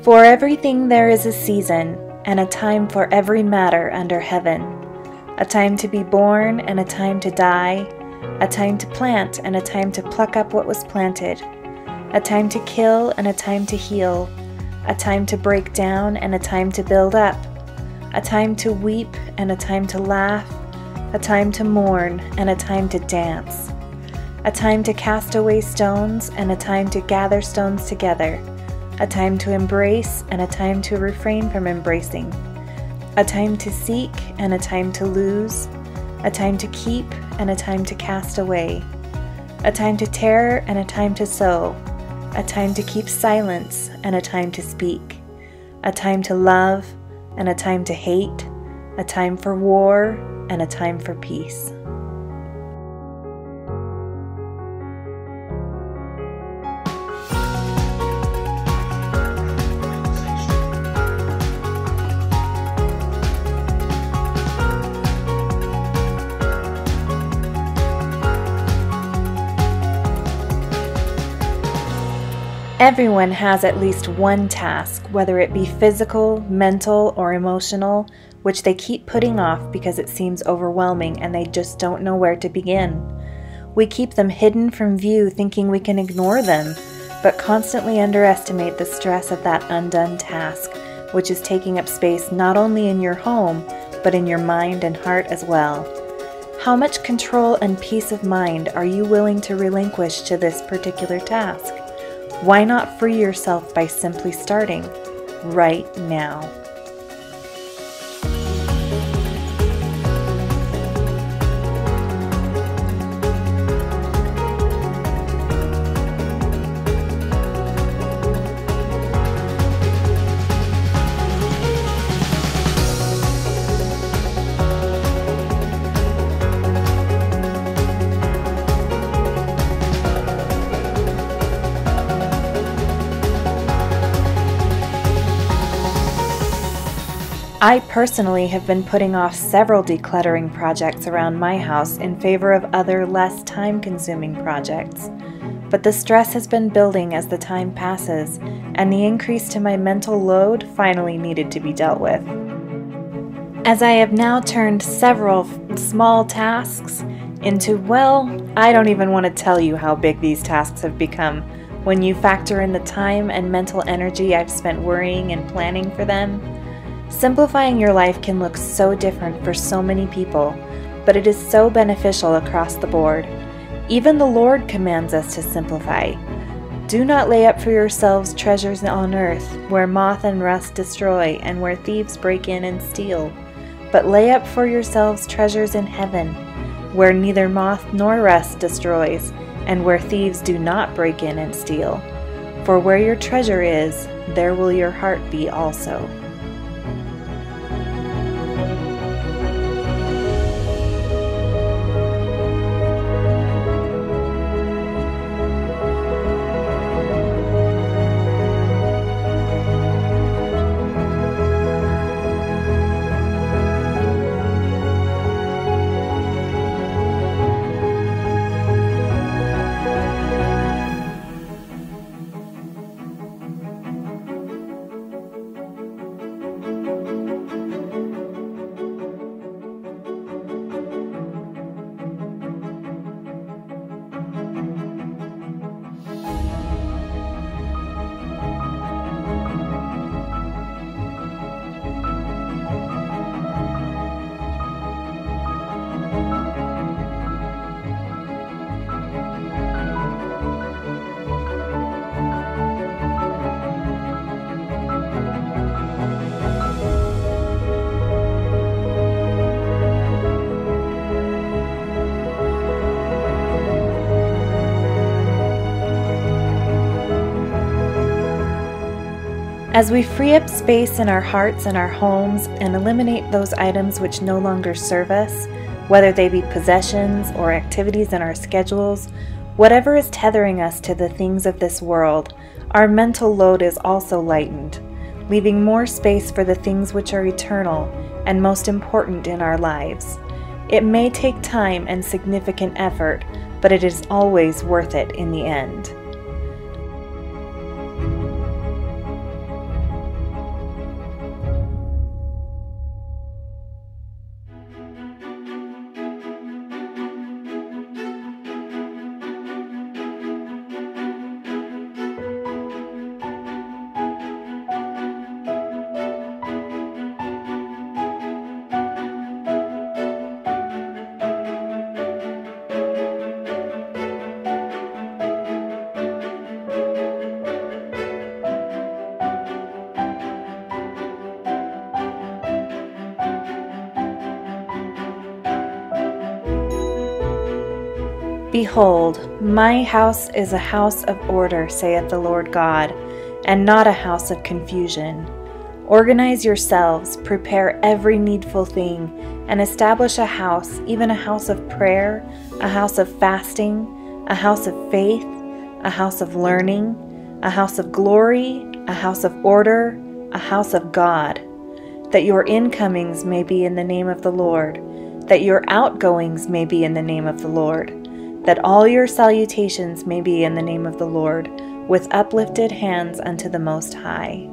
For everything there is a season, and a time for every matter under heaven, a time to be born and a time to die, a time to plant and a time to pluck up what was planted, a time to kill and a time to heal, a time to break down and a time to build up, a time to weep and a time to laugh, a time to mourn and a time to dance, a time to cast away stones and a time to gather stones together, a time to embrace and a time to refrain from embracing, a time to seek and a time to lose, a time to keep and a time to cast away, a time to tear and a time to sow, a time to keep silence and a time to speak, a time to love and a time to hate, a time for war and a time for peace. Everyone has at least one task, whether it be physical, mental, or emotional, which they keep putting off because it seems overwhelming and they just don't know where to begin. We keep them hidden from view thinking we can ignore them, but constantly underestimate the stress of that undone task, which is taking up space not only in your home, but in your mind and heart as well. How much control and peace of mind are you willing to relinquish to this particular task? Why not free yourself by simply starting right now? I personally have been putting off several decluttering projects around my house in favor of other less time-consuming projects. But the stress has been building as the time passes, and the increase to my mental load finally needed to be dealt with. As I have now turned several small tasks into, well, I don't even want to tell you how big these tasks have become when you factor in the time and mental energy I've spent worrying and planning for them. Simplifying your life can look so different for so many people, but it is so beneficial across the board. Even the Lord commands us to simplify. Do not lay up for yourselves treasures on earth, where moth and rust destroy, and where thieves break in and steal. But lay up for yourselves treasures in heaven, where neither moth nor rust destroys, and where thieves do not break in and steal. For where your treasure is, there will your heart be also. As we free up space in our hearts and our homes and eliminate those items which no longer serve us, whether they be possessions or activities in our schedules, whatever is tethering us to the things of this world, our mental load is also lightened, leaving more space for the things which are eternal and most important in our lives. It may take time and significant effort, but it is always worth it in the end. Behold, my house is a house of order, saith the Lord God, and not a house of confusion. Organize yourselves, prepare every needful thing, and establish a house, even a house of prayer, a house of fasting, a house of faith, a house of learning, a house of glory, a house of order, a house of God, that your incomings may be in the name of the Lord, that your outgoings may be in the name of the Lord, that all your salutations may be in the name of the Lord, with uplifted hands unto the Most High.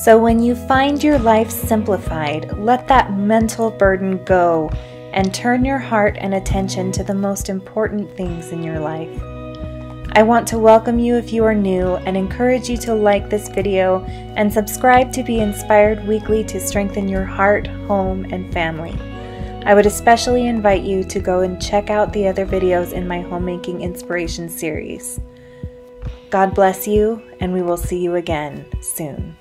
So when you find your life simplified, let that mental burden go and turn your heart and attention to the most important things in your life. I want to welcome you if you are new and encourage you to like this video and subscribe to be inspired weekly to strengthen your heart, home, and family. I would especially invite you to go and check out the other videos in my Homemaking Inspiration series. God bless you, and we will see you again soon.